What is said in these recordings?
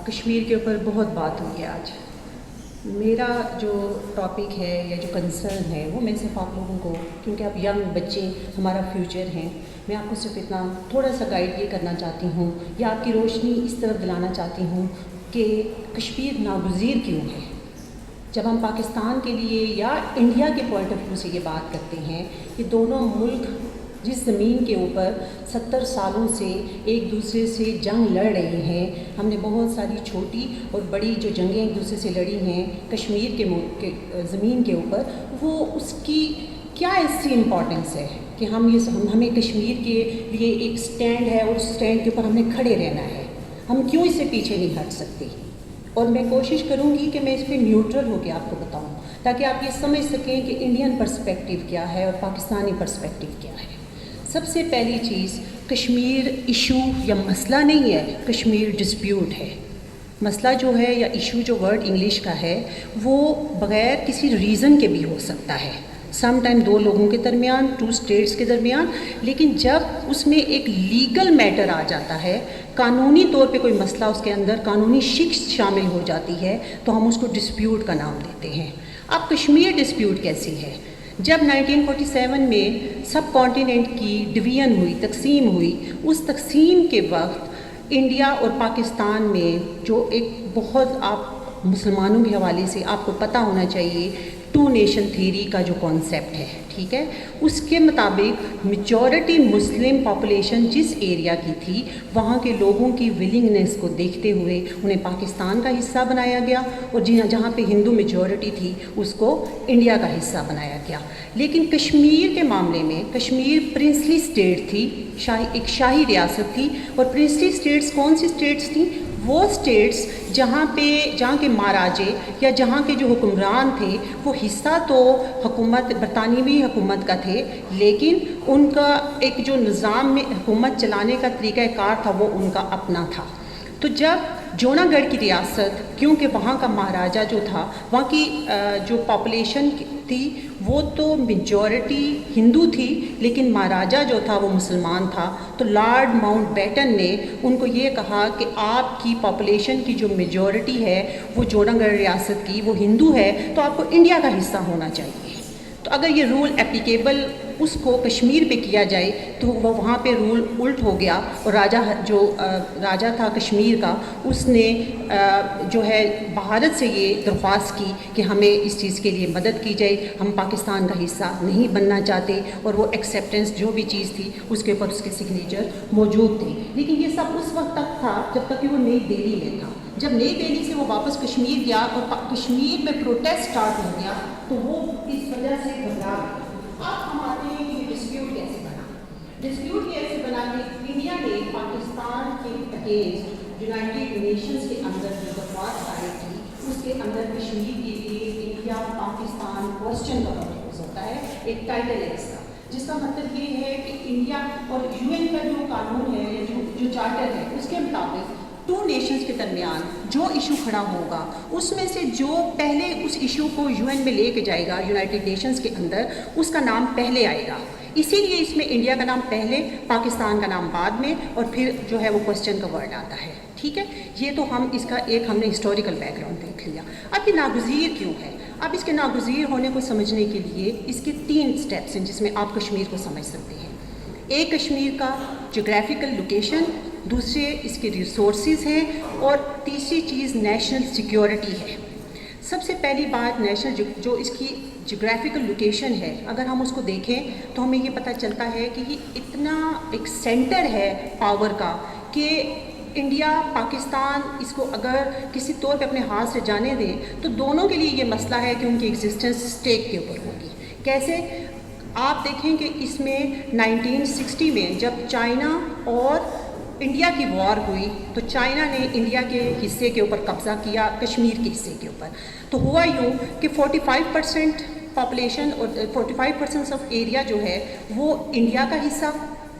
کشمیر کے اوپر بہت بات ہوئی ہے آج. میرا جو ٹاپک ہے یا جو کنسرن ہے وہ میں صرف آپ لوگوں کو، کیونکہ آپ ینگ بچے ہمارا فیوچر ہیں، میں آپ کو صرف اتنا تھوڑا سا گائیڈ یہ کرنا چاہتی ہوں یا آپ کی روشنی اس طرف دلانا چاہتی ہوں کہ کشمیر ناگزیر کیوں ہے. جب ہم پاکستان کے لیے یا انڈیا کے پوائنٹ آف ویو سے یہ بات کرتے ہیں کہ دونوں ملک جس زمین کے اوپر 70 سالوں سے ایک دوسرے سے جنگ لڑ رہے ہیں، ہم نے بہت ساری چھوٹی اور بڑی جو جنگیں ایک دوسرے سے لڑی ہیں کشمیر کے زمین کے اوپر، وہ اس کی کیا ایسی امپورٹنس ہے کہ ہمیں کشمیر کے لیے ایک سٹینڈ ہے اور اس سٹینڈ کے اوپر ہمیں کھڑے رہنا ہے. ہم کیوں اس سے پیچھے نہیں ہٹ سکتے؟ اور میں کوشش کروں گی کہ میں اس پہ نیوٹرل ہو کے آپ کو بتاؤں تاکہ آپ یہ سمجھ سکیں کہ انڈین پرسپیکٹیو کیا ہے اور پاکستانی پرسپیکٹیو کیا ہے. سب سے پہلی چیز، کشمیر ایشو یا مسئلہ نہیں ہے، کشمیر ڈسپیوٹ ہے. مسئلہ جو ہے یا ایشو جو ورڈ انگلش کا ہے وہ بغیر کسی ریزن کے بھی ہو سکتا ہے. سم ٹائم دو لوگوں کے درمیان، ٹو اسٹیٹس کے درمیان، لیکن جب اس میں ایک لیگل میٹر آ جاتا ہے، قانونی طور پہ کوئی مسئلہ اس کے اندر قانونی شکست شامل ہو جاتی ہے تو ہم اس کو ڈسپیوٹ کا نام دیتے ہیں. اب کشمیر ڈسپیوٹ کیسی ہے؟ جب 1947 میں سب کانٹیننٹ کی ڈویژن ہوئی، تقسیم ہوئی، اس تقسیم کے وقت انڈیا اور پاکستان میں جو ایک بہت آپ مسلمانوں کے حوالے سے آپ کو پتہ ہونا چاہیے، ٹو نیشن تھیوری کا جو کانسیپٹ ہے، ٹھیک ہے، اس کے مطابق میجورٹی مسلم پاپولیشن جس ایریا کی تھی وہاں کے لوگوں کی ولنگنس کو دیکھتے ہوئے انہیں پاکستان کا حصہ بنایا گیا، اور جہاں پہ ہندو میجورٹی تھی اس کو انڈیا کا حصہ بنایا گیا. لیکن کشمیر کے معاملے میں کشمیر پرنسلی اسٹیٹ تھی، ایک شاہی ریاست تھی. اور پرنسلی اسٹیٹس کون سی اسٹیٹس تھیں؟ وہ اسٹیٹس جہاں کے مہاراجے یا جہاں کے جو حکمران تھے وہ حصہ تو حکومت برطانوی حکومت کا تھے، لیکن ان کا ایک جو نظام میں حکومت چلانے کا طریقہ کار تھا وہ ان کا اپنا تھا. تو جب جونا گڑھ کی ریاست، کیونکہ وہاں کا مہاراجہ جو تھا، وہاں کی جو پاپولیشن تھی وہ تو میجورٹی ہندو تھی لیکن مہاراجہ جو تھا وہ مسلمان تھا، تو لارڈ ماؤنٹ بیٹن نے ان کو یہ کہا کہ آپ کی پاپولیشن کی جو میجورٹی ہے وہ جونا گڑھ ریاست کی وہ ہندو ہے، تو آپ کو انڈیا کا حصہ ہونا چاہیے. تو اگر یہ رول اپلیکیبل اس کو کشمیر پہ کیا جائے تو وہاں پہ رول الٹ ہو گیا، اور راجہ تھا کشمیر کا، اس نے جو ہے بھارت سے یہ درخواست کی کہ ہمیں اس چیز کے لیے مدد کی جائے، ہم پاکستان کا حصہ نہیں بننا چاہتے، اور وہ ایکسیپٹنس جو بھی چیز تھی اس کے اوپر اس کے سگنیچر موجود تھے. لیکن یہ سب اس وقت تک تھا جب تک کہ وہ نئی دہلی میں تھا. جب نئی دہلی سے وہ واپس کشمیر گیا اور کشمیر میں پروٹیسٹ سٹارٹ ہو گیا تو وہ اس وجہ سے گھبرا گیا. اب ہم آتے ہیں کہ ڈسپیوٹ کیسے بنا. ڈسپیوٹ کیسے بنا کہ انڈیا نے پاکستان کے اگینسٹ یونائٹیڈ نیشنز کے اندر جو درخواست آئی تھی اس کے اندر کشمیر کے لیے انڈیا پاکستان کوسچن کا ہو سکتا ہے، ایک ٹائٹل ہے اس کا، جس کا مطلب یہ ہے کہ انڈیا اور یو این کا جو قانون ہے یا جو چارٹر ہے اس کے مطابق ٹو نیشنز کے درمیان جو ایشو کھڑا ہوگا اس میں سے جو پہلے اس ایشو کو یو این میں لے کے جائے گا یونائٹیڈ نیشنز کے اندر، اس کا نام پہلے آئے گا. اسی لیے اس میں انڈیا کا نام پہلے، پاکستان کا نام بعد میں، اور پھر جو ہے وہ کوسچن کا ورڈ آتا ہے. ٹھیک ہے، یہ تو ہم اس کا ایک ہم نے ہسٹوریکل بیک گراؤنڈ دیکھ لیا. اب یہ ناگزیر کیوں ہے؟ اب اس کے ناگزیر ہونے کو سمجھنے کے لیے اس کے 3 سٹیپس ہیں جس میں آپ کشمیر کو سمجھ سکتے ہیں. ایک کشمیر کا جغرافیکل لوکیشن، دوسرے اس کے ریسورسز ہیں، اور تیسری چیز نیشنل سیکیورٹی ہے. سب سے پہلی بات نیشنل جو اس کی جغرافیکل لوکیشن ہے، اگر ہم اس کو دیکھیں تو ہمیں یہ پتہ چلتا ہے کہ یہ اتنا ایک سینٹر ہے پاور کا کہ انڈیا پاکستان اس کو اگر کسی طور پہ اپنے ہاتھ سے جانے دیں تو دونوں کے لیے یہ مسئلہ ہے کہ ان کی ایگزسٹنس اسٹیک کے اوپر ہوگی. کیسے؟ آپ دیکھیں کہ اس میں 1960 میں جب چائنا اور انڈیا کی وار ہوئی تو چائنا نے انڈیا کے حصے کے اوپر قبضہ کیا، کشمیر کے حصے کے اوپر. تو ہوا یوں کہ 45% پاپولیشن اور 45% آف ایریا جو ہے وہ انڈیا کا حصہ،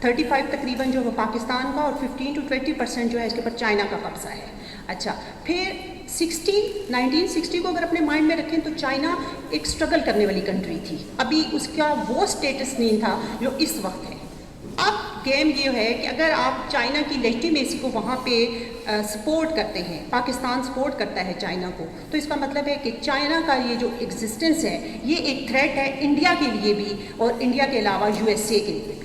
35 تقریباً جو ہے پاکستان کا، اور 15 to 20% جو ہے اس کے اوپر چائنا کا قبضہ ہے. اچھا، پھر 1960 کو اگر اپنے مائنڈ میں رکھیں تو چائنا ایک سٹرگل کرنے والی کنٹری تھی، ابھی اس کا وہ سٹیٹس نہیں تھا جو اس وقت ہے. اب گیم یہ ہے کہ اگر آپ چائنا کی لیجٹیمیسی کو وہاں پہ سپورٹ کرتے ہیں، پاکستان سپورٹ کرتا ہے چائنا کو، تو اس کا مطلب ہے کہ چائنا کا یہ جو ایگزسٹنس ہے یہ ایک تھریٹ ہے انڈیا کے لیے بھی اور انڈیا کے علاوہ USA کے لیے بھی۔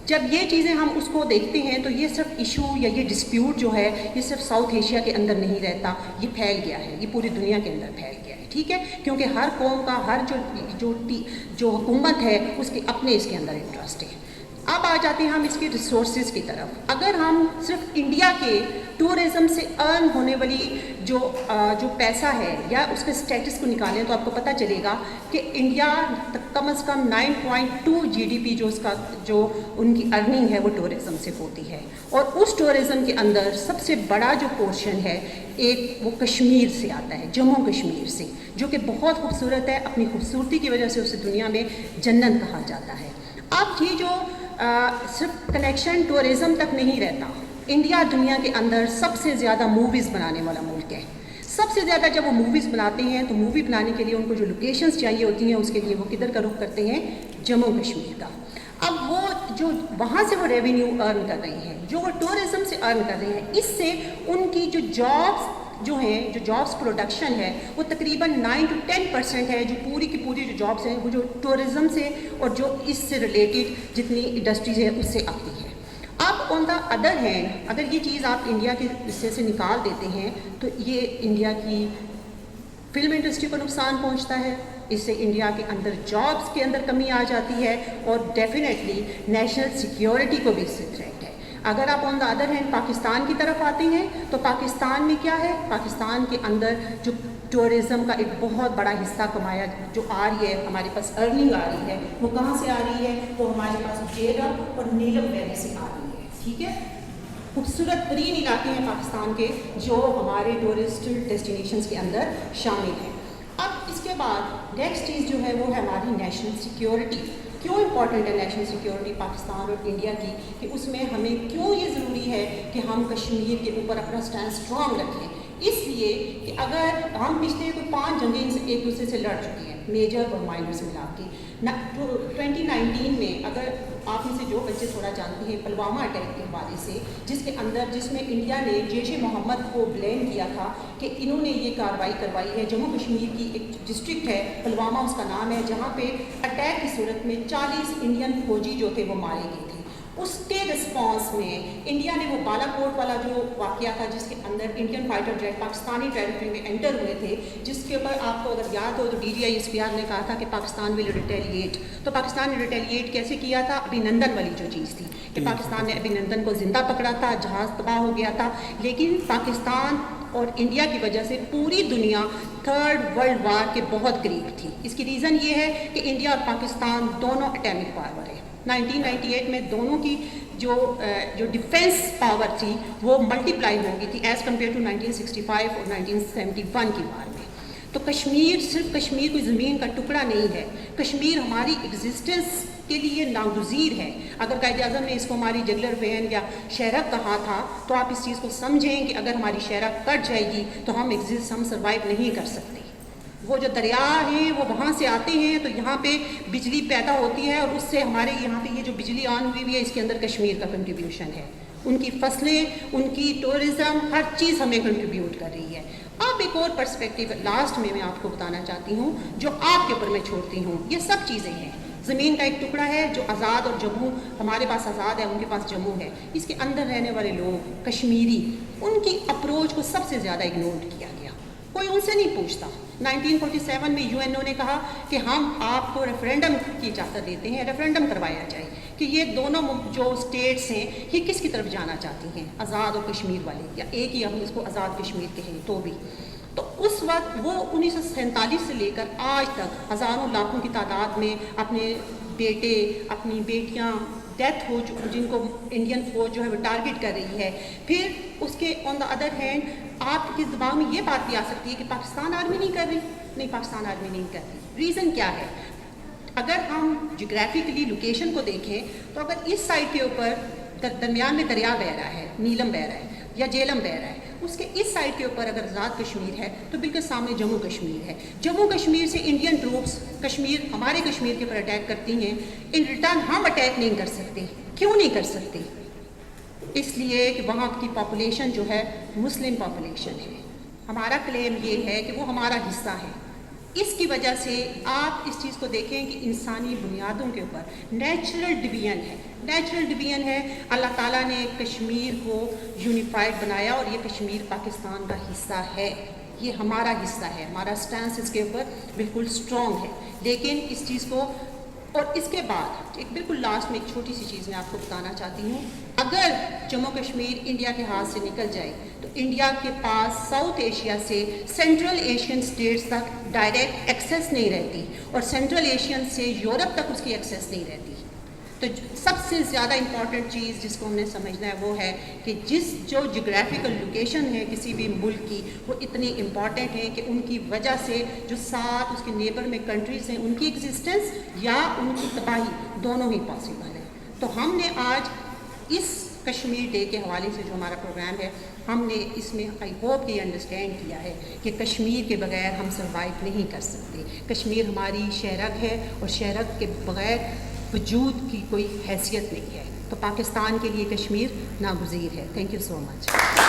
جب یہ چیزیں ہم اس کو دیکھتے ہیں تو یہ صرف ایشو یا یہ ڈسپیوٹ جو ہے یہ صرف ساؤتھ ایشیا کے اندر نہیں رہتا، یہ پھیل گیا ہے، یہ پوری دنیا کے اندر پھیل گیا ہے، ٹھیک ہے، کیونکہ ہر قوم کا ہر جو حکومت ہے اس کے اپنے اس کے اندر انٹرسٹ ہے۔ اب آ جاتے ہیں ہم اس کے ریسورسز کی طرف۔ اگر ہم صرف انڈیا کے ٹورزم سے ارن ہونے والی جو پیسہ ہے یا اس کے سٹیٹس کو نکالیں تو آپ کو پتہ چلے گا کہ انڈیا کم از کم 9.2 GDP جو اس کا جو ان کی ارننگ ہے وہ ٹورزم سے ہوتی ہے، اور اس ٹورزم کے اندر سب سے بڑا جو پورشن ہے ایک وہ کشمیر سے آتا ہے، جموں کشمیر سے، جو کہ بہت خوبصورت ہے، اپنی خوبصورتی کی وجہ سے اسے دنیا میں جنت کہا جاتا ہے۔ اب یہ جو صرف کنیکشن ٹورزم تک نہیں رہتا، انڈیا دنیا کے اندر سب سے زیادہ موویز بنانے والا ملک ہے۔ سب سے زیادہ جب وہ موویز بناتے ہیں تو مووی بنانے کے لیے ان کو جو لوکیشنز چاہیے ہوتی ہیں اس کے لیے وہ کدھر کا رخ کرتے ہیں؟ جموں کشمیر کا۔ اب وہ جو وہاں سے وہ ریونیو ارن کر رہے ہیں، جو وہ ٹورزم سے ارن کر رہے ہیں، اس سے ان کی جو جابس جو ہیں، جو جابس پروڈکشن ہے وہ تقریباً 9 to 10% ہے، جو پوری کی پوری جو جابس ہیں وہ جو ٹورزم سے اور جو اس سے ریلیٹڈ جتنی انڈسٹریز ہیں اس سے آتی ہے۔ اب آن دا ادر ہینڈ اگر یہ چیز آپ انڈیا کے حصے سے نکال دیتے ہیں تو یہ انڈیا کی فلم انڈسٹری کو نقصان پہنچتا ہے، اس سے انڈیا کے اندر جابس کے اندر کمی آ جاتی ہے، اور ڈیفینیٹلی نیشنل سیکیورٹی کو بھی اس سے تھریٹ ہے۔ اگر آپ آن دا ادر ہینڈ پاکستان کی طرف آتے ہیں تو پاکستان میں کیا ہے؟ پاکستان کے اندر جو ٹورزم کا ایک بہت بڑا حصہ کمایا جو آ رہی ہے، ہمارے پاس ارننگ آ رہی ہے، وہ کہاں سے آ رہی ہے؟ وہ ہمارے پاس جیلم اور نیلم ویلی سے آ رہی ہے، ٹھیک ہے۔ خوبصورت ترین علاقے ہیں پاکستان کے جو ہمارے ٹورسٹ ڈیسٹینیشنز کے اندر شامل ہیں۔ اب اس کے بعد نیکسٹ چیز جو ہے وہ ہے ہماری نیشنل سیکیورٹی۔ کیوں امپورٹنٹ ہے نیشنل سیکیورٹی پاکستان اور انڈیا کی، کہ اس میں ہمیں کیوں یہ ضروری ہے کہ ہم کشمیر کے اوپر اپنا اسٹینڈ اسٹرانگ رکھیں؟ اس لیے کہ اگر ہم پچھلے کوئی 5 جنگیں ایک دوسرے سے لڑ چکی ہیں، میجر اور مائنرز ملا کے، 2019 میں اگر آپ میں سے جو بچے تھوڑا جانتے ہیں پلوامہ اٹیک کے حوالے سے، جس میں انڈیا نے جیش محمد کو بلیم کیا تھا کہ انہوں نے یہ کارروائی کروائی ہے۔ جموں کشمیر کی ایک ڈسٹرکٹ ہے پلوامہ اس کا نام ہے، جہاں پہ اٹیک کی صورت میں 40 انڈین فوجی جو تھے وہ مارے گئے تھے۔ اس کے رسپانس میں انڈیا نے وہ بالا کوٹ والا جو واقعہ تھا جس کے اندر Indian fighter jet Pakistani territory میں انٹر ہوئے تھے، جس کے اوپر آپ کو اگر یاد ہو تو DGI SPR نے کہا تھا کہ پاکستان ول ریٹیلیٹ۔ تو پاکستان نے ریٹیلیٹ کیسے کیا تھا؟ ابھی نندن والی جو چیز تھی کہ پاکستان نے ابھی نندن کو زندہ پکڑا تھا، جہاز تباہ ہو گیا تھا، لیکن پاکستان اور انڈیا کی وجہ سے پوری دنیا 3rd ورلڈ وار کے بہت قریب تھی۔ اس کی ریزن یہ ہے کہ انڈیا اور پاکستان دونوں اٹامک پاور ہے۔ 1998 میں دونوں کی جو ڈیفنس پاور تھی وہ ملٹی پلائی ہو گئی تھی ایز کمپیئر ٹو 1965 اور 1971 کی وار میں۔ تو کشمیر صرف کشمیر کوئی زمین کا ٹکڑا نہیں ہے، کشمیر ہماری ایگزسٹنس کے لیے ناگزیر ہے۔ اگر قائد اعظم نے اس کو ہماری جگلر وین یا شہرک کہا تھا تو آپ اس چیز کو سمجھیں کہ اگر ہماری شہرک کٹ جائے گی تو ہم سروائیو نہیں کر سکتے۔ وہ جو دریا ہیں وہ وہاں سے آتے ہیں تو یہاں پہ بجلی پیدا ہوتی ہے، اور اس سے ہمارے یہاں پہ یہ جو بجلی آن ہوئی ہے اس کے اندر کشمیر کا کنٹریبیوشن ہے۔ ان کی فصلیں، ان کی ٹورزم، ہر چیز ہمیں کنٹریبیوٹ کر رہی ہے۔ اب ایک اور پرسپیکٹیو لاسٹ میں آپ کو بتانا چاہتی ہوں جو آپ کے اوپر میں چھوڑتی ہوں، یہ سب چیزیں ہیں۔ زمین کا ایک ٹکڑا ہے جو آزاد، اور جموں ہمارے پاس آزاد ہے، ان کے پاس جموں ہے۔ اس کے اندر رہنے والے لوگ کشمیری، ان کی اپروچ کو سب سے زیادہ اگنور کیا گیا، کوئی ان سے نہیں پوچھتا۔ 1947 میں UNO نے کہا کہ ہم آپ کو ریفرینڈم کی اجازت دیتے ہیں، ریفرینڈم کروایا جائے کہ یہ دونوں جو اسٹیٹس ہیں یہ کس کی طرف جانا چاہتی ہیں، آزاد اور کشمیر والے، یا ایک ہی ہم اس کو آزاد کشمیر کہیں تو بھی۔ تو اس وقت وہ 1947 سے لے کر آج تک ہزاروں لاکھوں کی تعداد میں اپنے بیٹے، اپنی بیٹیاں ڈیتھ ہو جن کو انڈین فوج جو ہے وہ ٹارگٹ کر رہی ہے۔ پھر اس کے آن دا ادر ہینڈ آپ کی زبان میں یہ بات بھی آ سکتی ہے کہ پاکستان آرمی نہیں کر رہی، نہیں پاکستان آرمی نہیں کرتی۔ ریزن کیا ہے؟ اگر ہم جغرافیکلی لوکیشن کو دیکھیں تو اگر اس سائڈ کے اوپر درمیان میں دریا بہہ رہا ہے، نیلم بہہ رہا ہے یا جیلم بہہ رہا ہے، اس کے اس سائڈ کے اوپر اگر آزاد کشمیر ہے تو بالکل سامنے جموں کشمیر ہے۔ جموں کشمیر سے انڈین ٹروپس کشمیر، ہمارے کشمیر کے اوپر اٹیک کرتی ہیں، ان ریٹرن ہم اٹیک نہیں کر سکتے۔ کیوں نہیں کر سکتے؟ اس لیے کہ وہاں کی پاپولیشن جو ہے مسلم پاپولیشن ہے. ہمارا کلیم یہ ہے کہ وہ ہمارا حصہ ہے. اس کی وجہ سے آپ اس چیز کو دیکھیں کہ انسانی بنیادوں کے اوپر نیچرل ڈویژن ہے. اللہ تعالیٰ نے کشمیر کو یونیفائڈ بنایا اور یہ کشمیر پاکستان کا حصہ ہے. یہ ہمارا حصہ ہے. ہمارا سٹینس اس کے اوپر بالکل اسٹرانگ ہے. لیکن اس چیز کو اور اس کے بعد ایک بالکل لاسٹ میں ایک چھوٹی سی چیز میں آپ کو بتانا چاہتی ہوں. اگر جموں کشمیر انڈیا کے ہاتھ سے نکل جائے تو انڈیا کے پاس ساؤتھ ایشیا سے سینٹرل ایشین اسٹیٹس تک ڈائریکٹ ایکسیس نہیں رہتی اور سینٹرل ایشین سے یورپ تک اس کی ایکسیس نہیں رہتی. تو سب سے زیادہ امپورٹنٹ چیز جس کو ہم نے سمجھنا ہے وہ ہے کہ جو جغرافیکل لوکیشن ہے کسی بھی ملک کی وہ اتنی امپورٹنٹ ہے کہ ان کی وجہ سے جو ساتھ اس کے نیبر میں کنٹریز ہیں ان کی ایگزسٹنس یا ان کی تباہی دونوں ہی پاسبل ہے. تو ہم نے آج اس کشمیر ڈے کے حوالے سے جو ہمارا پروگرام ہے ہم نے اس میں آئی ہوپ کہ یہ انڈرسٹینڈ کیا ہے کہ کشمیر کے بغیر ہم سروائیو نہیں کر سکتے. کشمیر ہماری شہرک ہے اور شہرک کے بغیر وجود کی کوئی حیثیت نہیں ہے. تو پاکستان کے لیے کشمیر ناگزیر ہے. Thank you so much.